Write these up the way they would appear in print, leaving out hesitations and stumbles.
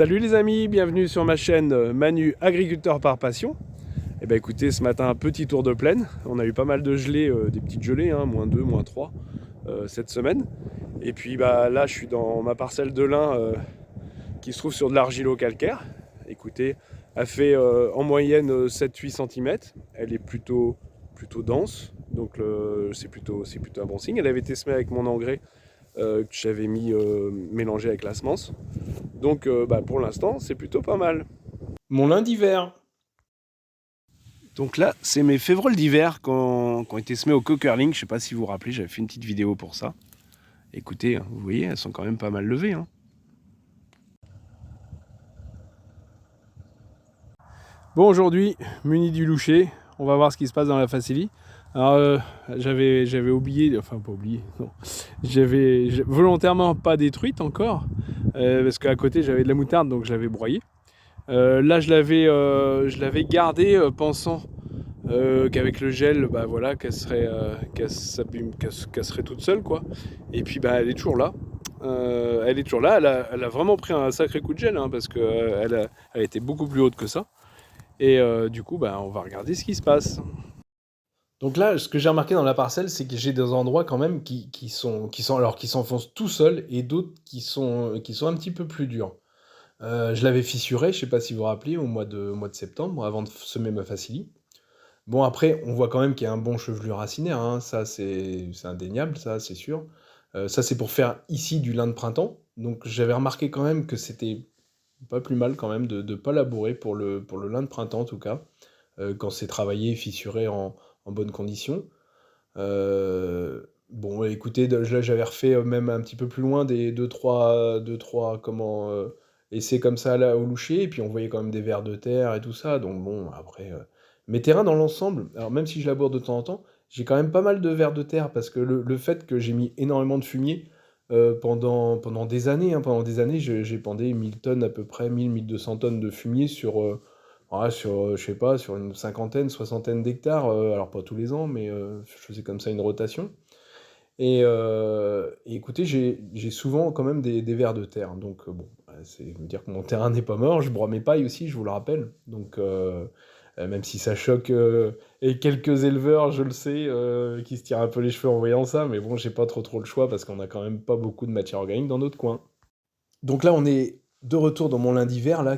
Salut les amis, bienvenue sur ma chaîne Manu Agriculteur par Passion. Et ben écoutez, ce matin un petit tour de plaine. On a eu pas mal de gelées, des petites gelées, hein, -2, -3 cette semaine. Et puis bah, là je suis dans ma parcelle de lin qui se trouve sur de l'argilo-calcaire. Écoutez, elle fait en moyenne 7-8 cm. Elle est plutôt dense, donc c'est plutôt un bon signe. Elle avait été semée avec mon engrais que j'avais mis mélangé avec la semence. Donc bah, pour l'instant, c'est plutôt pas mal. Mon lin d'hiver. Donc là, c'est mes févroles d'hiver qui ont été semés au cockerling. Je ne sais pas si vous vous rappelez, j'avais fait une petite vidéo pour ça. Écoutez, vous voyez, elles sont quand même pas mal levées. Hein. Bon, aujourd'hui, muni du loucher, on va voir ce qui se passe dans la Facili. Alors, j'avais oublié, enfin pas oublié, non. J'avais volontairement pas détruite encore, parce qu'à côté j'avais de la moutarde, donc je l'avais broyée. Là, je l'avais gardée pensant qu'avec le gel, bah voilà, qu'elle serait toute seule, quoi. Et puis, bah, elle est toujours là. Elle est toujours là. Elle a vraiment pris un sacré coup de gel, hein, parce qu'elle elle était beaucoup plus haute que ça. Et du coup, bah, on va regarder ce qui se passe. Donc là, ce que j'ai remarqué dans la parcelle, c'est que j'ai des endroits quand même qui s'enfoncent tout seuls et d'autres qui sont un petit peu plus durs. Je l'avais fissuré, je sais pas si vous vous rappelez, au mois de septembre, avant de semer ma Facili. Bon, après, on voit quand même qu'il y a un bon chevelu racinaire, hein, ça c'est indéniable, ça c'est sûr. Ça c'est pour faire ici du lin de printemps. Donc j'avais remarqué quand même que c'était pas plus mal quand même de ne pas labourer pour le lin de printemps en tout cas, quand c'est travaillé, fissuré en bonnes conditions. Bon, écoutez, là j'avais refait même un petit peu plus loin des deux, trois essais comme ça là au loucher, et puis on voyait quand même des vers de terre et tout ça. Donc bon, après, mes terrains dans l'ensemble, alors même si je laboure de temps en temps, j'ai quand même pas mal de vers de terre parce que le fait que j'ai mis énormément de fumier pendant des années, hein, pendant des années, j'ai pendé 1000 tonnes à peu près, 1000-1200 tonnes de fumier je sais pas, sur une cinquantaine, soixantaine d'hectares, alors pas tous les ans, mais je faisais comme ça une rotation. Et écoutez, j'ai souvent quand même des vers de terre. Donc bon, c'est me dire que mon terrain n'est pas mort. Je broie mes pailles aussi, je vous le rappelle. Donc même si ça choque et quelques éleveurs, je le sais, qui se tirent un peu les cheveux en voyant ça, mais bon, j'ai pas trop le choix parce qu'on a quand même pas beaucoup de matière organique dans notre coin. Donc là, on est de retour dans mon lin d'hiver, là,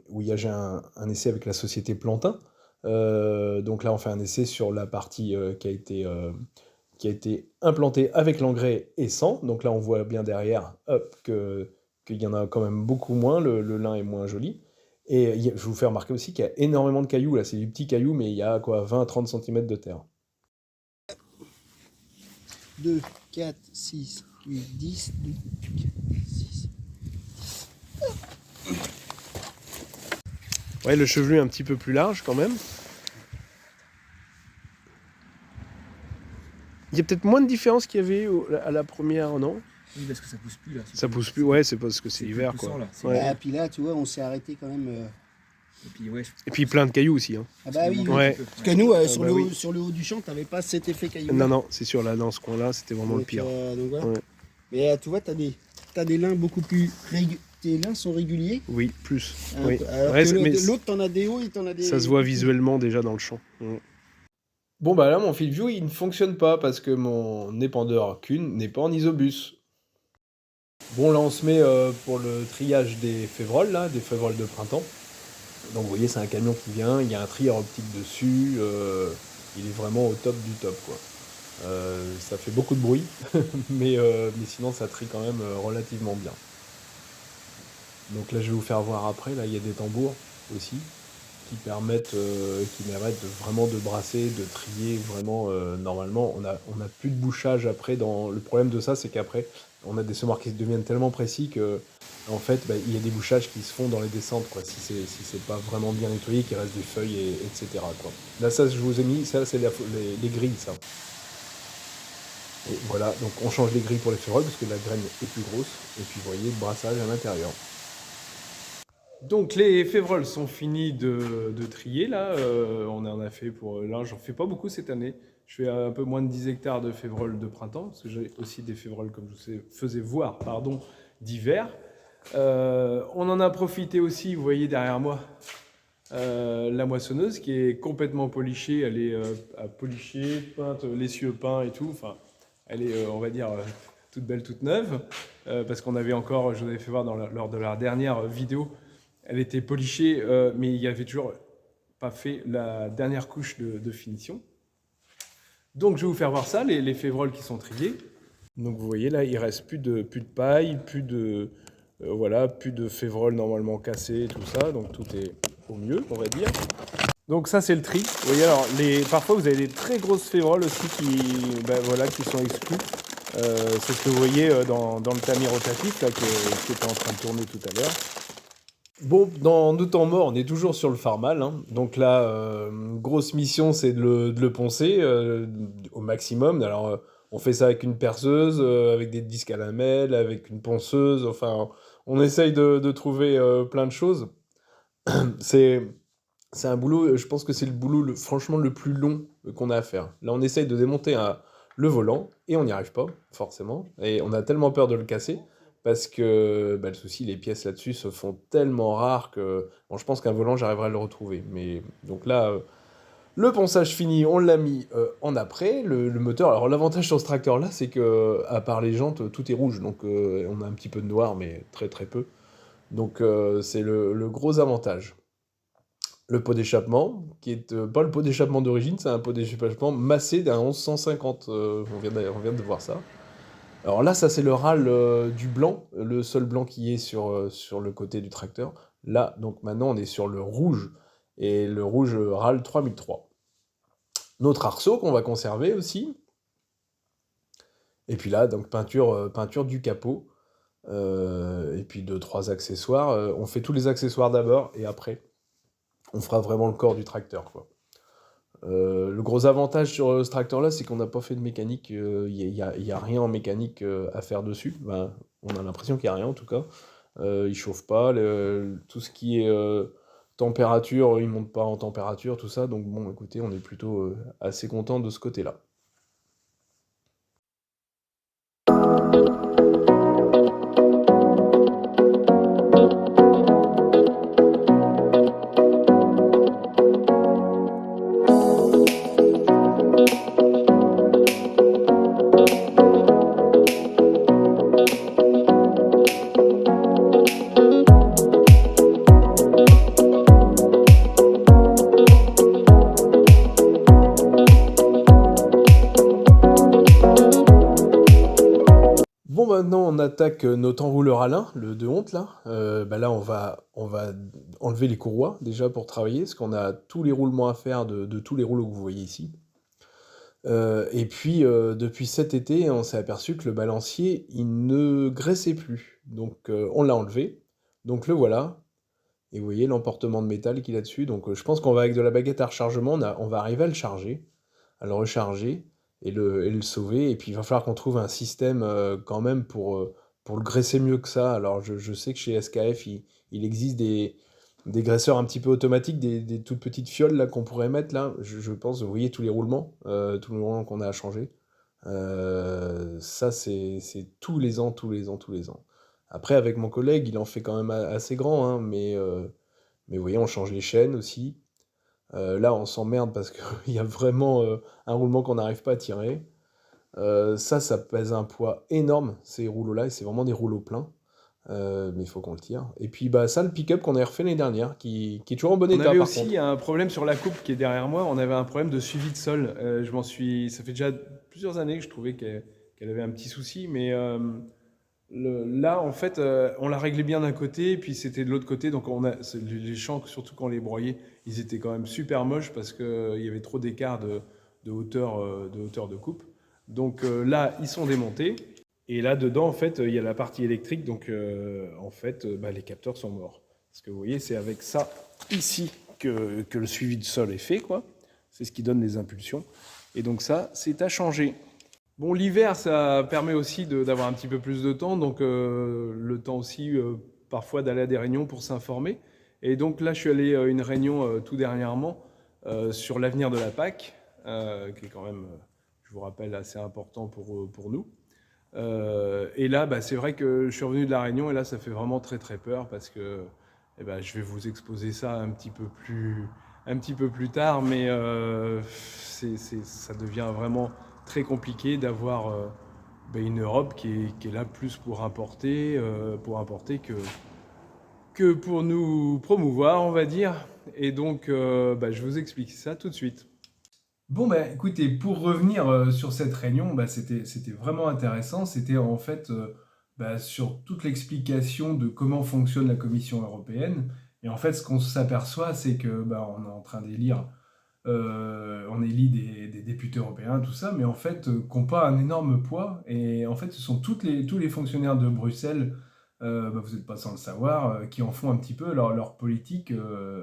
où j'ai un essai avec la société Plantin. Donc là, on fait un essai sur la partie qui a été implantée avec l'engrais et sans. Donc là, on voit bien derrière, hop, qu'il y en a quand même beaucoup moins, le lin est moins joli. Et je vous fais remarquer aussi qu'il y a énormément de cailloux, là, c'est du petit caillou, mais il y a quoi, 20-30 cm de terre. 2, 4, 6, 8, 10, 2, 4, 6. Ouais, le chevelu est un petit peu plus large quand même. Il y a peut-être moins de différence qu'il y avait à la première, non? Oui, parce que ça pousse plus là. Ça pousse plus, ouais, c'est parce que c'est l'hiver, quoi. Là. Ouais. Ah, puis là, tu vois, on s'est arrêté quand même. Et puis, ouais, Et puis plein de cailloux aussi. Hein. Ah bah oui, oui. Ouais. Parce que nous, bah oui. sur le haut du champ, t'avais pas cet effet caillou. Non, c'est sûr, là, dans ce coin-là, c'était vraiment donc, le pire. Donc voilà. Ouais. Mais tu vois, t'as des lins beaucoup plus tes lins sont réguliers. Oui, plus. Oui. Alors ouais, que l'autre, t'en as des hauts et t'en as des... Ça se voit visuellement déjà dans le champ. Bon, bah là, mon field view, il ne fonctionne pas parce que mon épandeur Kuhn n'est pas en isobus. Bon, là, on se met pour le triage des févroles, là, des févroles de printemps. Donc, vous voyez, c'est un camion qui vient, il y a un trieur optique dessus, il est vraiment au top du top, quoi. Ça fait beaucoup de bruit, mais sinon, ça trie quand même relativement bien. Donc là, je vais vous faire voir après, là, il y a des tambours aussi, qui permettent vraiment de brasser, de trier, vraiment, normalement, on a plus de bouchage après. Le problème de ça, c'est qu'après, on a des semoirs qui deviennent tellement précis que, en fait, bah, il y a des bouchages qui se font dans les descentes, quoi, si c'est pas vraiment bien nettoyé, qu'il reste des feuilles, etc., quoi. Là, ça, je vous ai mis, ça, c'est les grilles, ça. Et voilà, donc on change les grilles pour les févroles, parce que la graine est plus grosse, et puis vous voyez, le brassage à l'intérieur. Donc les févroles sont finis de trier là, on en a fait pour là, j'en fais pas beaucoup cette année. Je fais un peu moins de 10 hectares de févroles de printemps, parce que j'ai aussi des févroles, comme je vous faisais voir, d'hiver. On en a profité aussi, vous voyez derrière moi, la moissonneuse qui est complètement polichée. Elle est polichée, peinte, l'essieu peint et tout. Enfin, elle est, on va dire, toute belle, toute neuve. Parce qu'on avait encore, je vous avais fait voir lors de la dernière vidéo, elle était polichée, mais il n'y avait toujours pas fait la dernière couche de finition. Donc je vais vous faire voir ça, les févroles qui sont triés. Donc vous voyez là, il reste plus de paille, voilà, plus de févroles normalement cassées, tout ça. Donc tout est au mieux, on va dire. Donc ça c'est le tri. Vous voyez, alors parfois vous avez des très grosses févroles aussi qui sont exclues. C'est ce que vous voyez dans le tamis rotatif là, qui était en train de tourner tout à l'heure. Bon, dans nos temps morts, on est toujours sur le Farmal, hein. Donc là, grosse mission, c'est de le poncer au maximum. Alors, on fait ça avec une perceuse, avec des disques à lamelles, avec une ponceuse. Enfin, on essaye de trouver plein de choses. C'est, c'est un boulot, je pense que c'est le boulot, franchement, le plus long qu'on a à faire. Là, on essaye de démonter le volant et on n'y arrive pas, forcément. Et on a tellement peur de le casser parce que le souci, les pièces là-dessus se font tellement rares que bon, je pense qu'un volant, j'arriverai à le retrouver. Mais donc là, le ponçage fini, on l'a mis en après. Le moteur, alors l'avantage sur ce tracteur-là, c'est que à part les jantes, tout est rouge. Donc on a un petit peu de noir, mais très très peu. Donc c'est le gros avantage. Le pot d'échappement, qui est pas le pot d'échappement d'origine, c'est un pot d'échappement massé d'un 1150. On vient de voir ça. Alors là, ça c'est le râle du blanc, le seul blanc qui est sur le côté du tracteur. Là, donc maintenant, on est sur le rouge. Et le rouge râle 3003. Notre arceau qu'on va conserver aussi. Et puis là, donc peinture du capot. Et puis 2-3 accessoires. On fait tous les accessoires d'abord et après, on fera vraiment le corps du tracteur, quoi. Le gros avantage sur ce tracteur-là, c'est qu'on n'a pas fait de mécanique. Il n'y a rien en mécanique à faire dessus. Ben, on a l'impression qu'il n'y a rien en tout cas. Il chauffe pas. Tout ce qui est température, il monte pas en température, tout ça. Donc bon, écoutez, on est plutôt assez content de ce côté-là. Bon, maintenant, on attaque notre enrouleur à lin, le de honte, là. Là, on va enlever les courroies, déjà, pour travailler, parce qu'on a tous les roulements à faire de tous les rouleaux que vous voyez ici. Et puis, depuis cet été, on s'est aperçu que le balancier, il ne graissait plus. Donc, on l'a enlevé. Donc, le voilà. Et vous voyez l'emportement de métal qu'il a dessus. Donc, je pense qu'on va, avec de la baguette à rechargement, on va arriver à le charger, à le recharger et le sauver. Et puis, il va falloir qu'on trouve un système quand même pour le graisser mieux que ça. Alors, je sais que chez SKF, il existe des graisseurs un petit peu automatiques, des toutes petites fioles là qu'on pourrait mettre là. Je pense, vous voyez tous les roulements qu'on a à changer. Ça, c'est tous les ans, tous les ans, tous les ans. Après, avec mon collègue, il en fait quand même assez grand, hein, mais vous voyez, on change les chaînes aussi. Là, on s'emmerde parce qu'il y a vraiment un roulement qu'on n'arrive pas à tirer. Ça pèse un poids énorme, ces rouleaux-là, et c'est vraiment des rouleaux pleins. Mais il faut qu'on le tire. Et puis ça, le pick-up qu'on a refait l'année dernière, qui est toujours en bon état par contre. On avait aussi un problème sur la coupe qui est derrière moi, on avait un problème de suivi de sol. Ça fait déjà plusieurs années que je trouvais qu'elle avait un petit souci, mais là, en fait, on l'a réglé bien d'un côté, et puis c'était de l'autre côté, donc les champs, surtout quand on les broyait, ils étaient quand même super moches parce qu'il y avait trop d'écart de hauteur de coupe. Donc là, ils sont démontés. Et là, dedans, en fait, il y a la partie électrique. Donc, les capteurs sont morts. Parce que vous voyez, c'est avec ça, ici, que le suivi de sol est fait, quoi. C'est ce qui donne les impulsions. Et donc ça, c'est à changer. Bon, l'hiver, ça permet aussi d'avoir un petit peu plus de temps. Donc, le temps aussi, parfois, d'aller à des réunions pour s'informer. Et donc là, je suis allé à une réunion tout dernièrement sur l'avenir de la PAC, qui est quand même, je vous rappelle, assez important pour nous. Et là, c'est vrai que je suis revenu de La Réunion et là, ça fait vraiment très très peur parce que je vais vous exposer ça un petit peu plus tard, mais ça devient vraiment très compliqué d'avoir une Europe qui est là plus pour importer que pour nous promouvoir, on va dire. Et donc, je vous explique ça tout de suite. Bon, écoutez, pour revenir sur cette réunion, c'était vraiment intéressant. C'était en fait sur toute l'explication de comment fonctionne la Commission européenne. Et en fait, ce qu'on s'aperçoit, c'est que on est en train d'élire, on élit des députés européens, tout ça, mais en fait, qui n'ont pas un énorme poids. Et en fait, ce sont tous les fonctionnaires de Bruxelles, vous n'êtes pas sans le savoir, qui en font un petit peu leur politique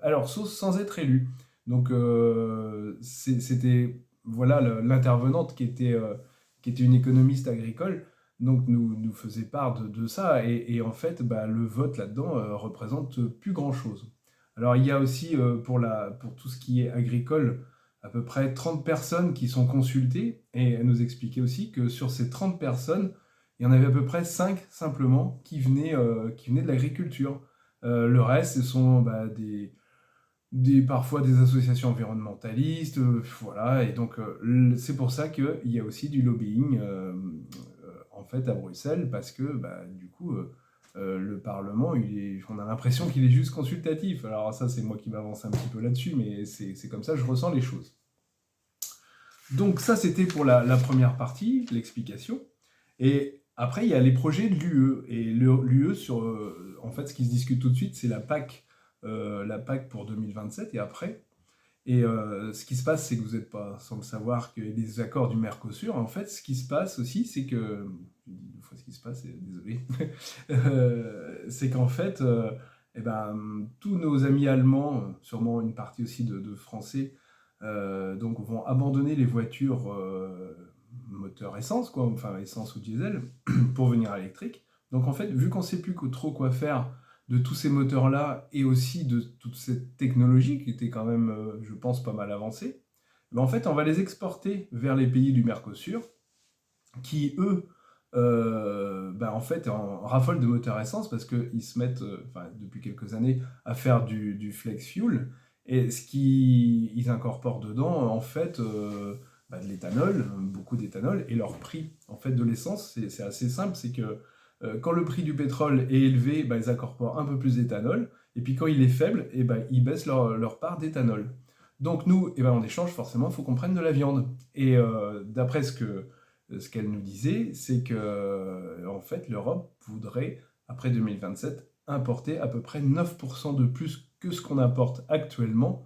à leur sauce sans être élus. Donc c'était voilà l'intervenante qui était une économiste agricole, donc nous faisait part de ça et en fait le vote là-dedans représente plus grand-chose. Alors il y a aussi pour tout ce qui est agricole à peu près 30 personnes qui sont consultées et elle nous expliquait aussi que sur ces 30 personnes, il y en avait à peu près 5 simplement qui venaient de l'agriculture. Le reste, ce sont parfois des associations environnementalistes, voilà, et donc c'est pour ça qu'il y a aussi du lobbying en fait à Bruxelles, parce que du coup le Parlement, on a l'impression qu'il est juste consultatif. Alors ça c'est moi qui m'avance un petit peu là-dessus, mais c'est comme ça que je ressens les choses. Donc ça c'était pour la première partie, l'explication, et après il y a les projets de l'UE, et l'UE en fait ce qui se discute tout de suite c'est la PAC pour 2027 et après. Et ce qui se passe, c'est que vous n'êtes pas sans le savoir qu'il y a des accords du Mercosur. En fait, ce qui se passe aussi, c'est que... Je dis deux fois ce qui se passe, désolé. C'est qu'en fait, tous nos amis allemands, sûrement une partie aussi de Français, donc vont abandonner les voitures moteur essence, quoi, enfin essence ou diesel, pour venir à l'électrique. Donc en fait, vu qu'on ne sait plus trop quoi faire de tous ces moteurs-là et aussi de toute cette technologie qui était quand même, je pense, pas mal avancée, en fait, on va les exporter vers les pays du Mercosur qui, eux, en fait, en raffolent de moteurs essence parce qu'ils se mettent, depuis quelques années, à faire du flex fuel. Et ce qu'ils incorporent dedans, en fait, de l'éthanol, beaucoup d'éthanol, et leur prix, en fait, de l'essence, c'est assez simple, c'est que quand le prix du pétrole est élevé, ils incorporent un peu plus d'éthanol, et puis quand il est faible, ils baissent leur part d'éthanol. Donc nous, en échange, forcément, il faut qu'on prenne de la viande. Et d'après ce qu'elle nous disait, c'est que en fait, l'Europe voudrait, après 2027, importer à peu près 9% de plus que ce qu'on importe actuellement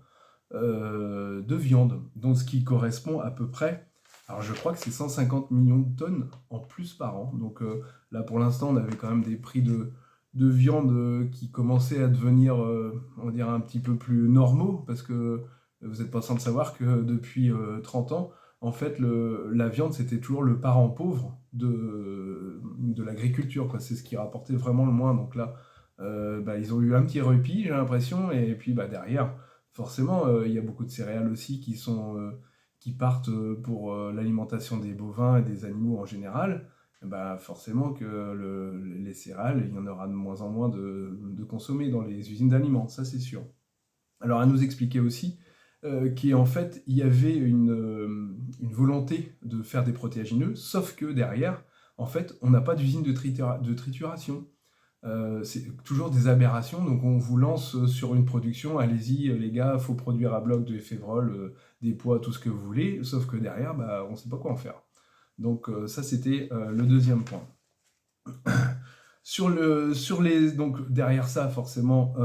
de viande. Donc ce qui correspond à peu près, alors je crois que c'est 150 millions de tonnes en plus par an. Donc là, pour l'instant, on avait quand même des prix de viande qui commençaient à devenir, on va dire, un petit peu plus normaux, parce que vous n'êtes pas sans le savoir que depuis 30 ans, en fait, la viande, c'était toujours le parent pauvre de l'agriculture, quoi. C'est ce qui rapportait vraiment le moins. Donc là, ils ont eu un petit repli, j'ai l'impression, et puis derrière, forcément, il y a beaucoup de céréales aussi qui partent pour l'alimentation des bovins et des animaux en général. Forcément que les céréales, il y en aura de moins en moins de consommées dans les usines d'aliments, ça c'est sûr. Alors à nous expliquer aussi qu'en fait, il y avait une volonté de faire des protéagineux, sauf que derrière, en fait, on n'a pas d'usine de trituration. C'est toujours des aberrations, donc on vous lance sur une production, allez-y les gars, il faut produire à bloc de févrole, des pois, tout ce que vous voulez, sauf que derrière, on ne sait pas quoi en faire. Donc ça, c'était le deuxième point. Donc derrière ça, forcément,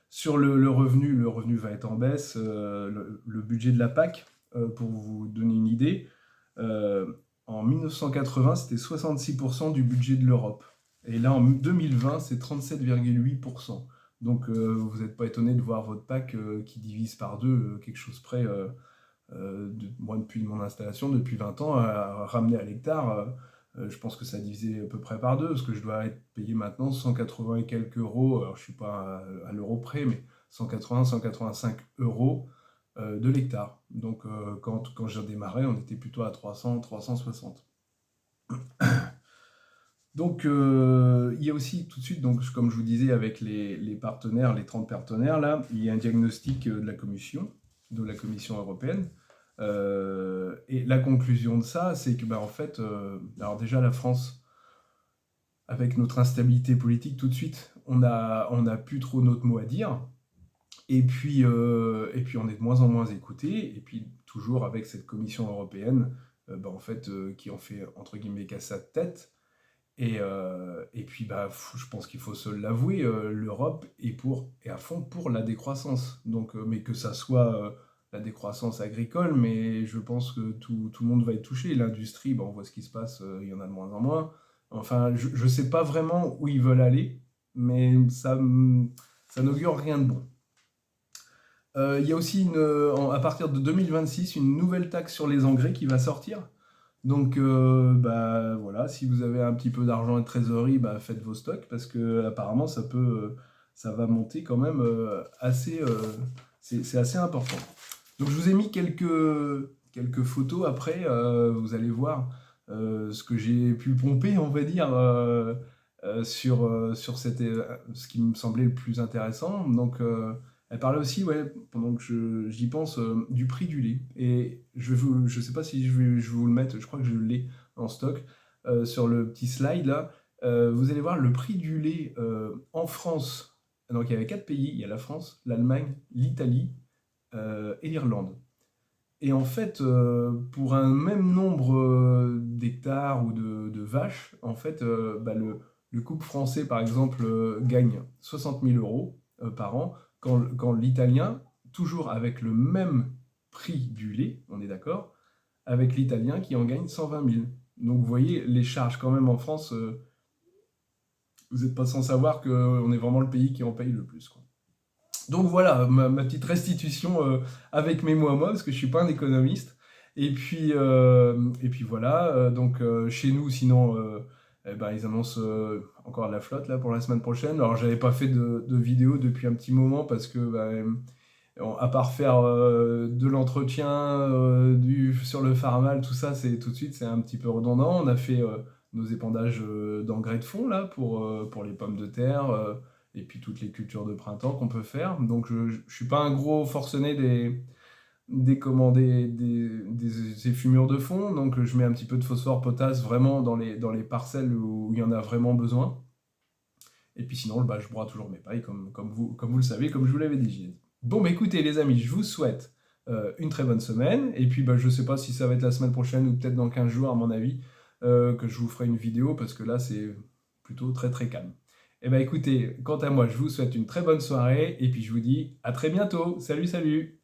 sur le revenu va être en baisse. Le budget de la PAC, pour vous donner une idée, en 1980, c'était 66% du budget de l'Europe. Et là, en 2020, c'est 37,8%. Donc, vous n'êtes pas étonné de voir votre PAC qui divise par deux, quelque chose près, moi, depuis mon installation, depuis 20 ans, à ramener à l'hectare. Je pense que ça a divisé à peu près par deux, parce que je dois être payé maintenant 180 et quelques euros, alors je ne suis pas à l'euro près, mais 180, 185 euros de l'hectare. Donc quand j'ai démarré, on était plutôt à 300, 360. Donc, il y a aussi tout de suite, donc, comme je vous disais, avec les partenaires, les 30 partenaires, là, il y a un diagnostic de la Commission européenne. Et la conclusion de ça, c'est que, en fait, alors déjà, la France, avec notre instabilité politique, tout de suite, on a plus trop notre mot à dire. Et puis on est de moins en moins écouté. Et puis, toujours avec cette Commission européenne, en fait, qui en fait, entre guillemets, qu'à sa tête. Et puis, je pense qu'il faut se l'avouer, l'Europe est à fond pour la décroissance. Donc, mais que ça soit la décroissance agricole, mais je pense que tout le monde va être touché. L'industrie, on voit ce qui se passe, il y en a de moins en moins. Enfin, je ne sais pas vraiment où ils veulent aller, mais ça n'augure rien de bon. Il y a aussi, à partir de 2026, une nouvelle taxe sur les engrais qui va sortir. Donc, voilà, si vous avez un petit peu d'argent et de trésorerie, faites vos stocks parce que apparemment ça va monter quand même assez, c'est assez important. Donc, je vous ai mis quelques photos après, vous allez voir ce que j'ai pu pomper, on va dire, sur ce qui me semblait le plus intéressant. Donc, elle parlait aussi, ouais, pendant que j'y pense, du prix du lait. Et je sais pas si je vais vous le mettre, je crois que je l'ai en stock, sur le petit slide là. Vous allez voir le prix du lait en France. Donc il y avait 4 pays, il y a la France, l'Allemagne, l'Italie et l'Irlande. Et en fait, pour un même nombre d'hectares ou de vaches, en fait, le couple français, par exemple, gagne 60 000 euros par an, quand l'italien, toujours avec le même prix du lait, on est d'accord, avec l'italien qui en gagne 120 000. Donc vous voyez, les charges quand même en France, vous n'êtes pas sans savoir qu'on est vraiment le pays qui en paye le plus, quoi. Donc voilà, ma petite restitution avec mes mots à moi, parce que je ne suis pas un économiste. Et puis voilà, donc chez nous, sinon, ils annoncent encore de la flotte là, pour la semaine prochaine. Alors, j'avais pas fait de vidéo depuis un petit moment, parce que, à part faire de l'entretien sur le Farmal, tout ça, tout de suite, c'est un petit peu redondant. On a fait nos épandages d'engrais de fond là, pour les pommes de terre. Et puis toutes les cultures de printemps qu'on peut faire. Donc je suis pas un gros forcené des effumures de fond, donc je mets un petit peu de phosphore, potasse vraiment dans les parcelles où il y en a vraiment besoin. Et puis sinon, je broie toujours mes pailles comme vous le savez, comme je vous l'avais dit. Bon, écoutez les amis, je vous souhaite une très bonne semaine. Et puis je sais pas si ça va être la semaine prochaine ou peut-être dans 15 jours à mon avis, que je vous ferai une vidéo, parce que là c'est plutôt très très calme. Eh bien écoutez, quant à moi, je vous souhaite une très bonne soirée et puis je vous dis à très bientôt. Salut, salut!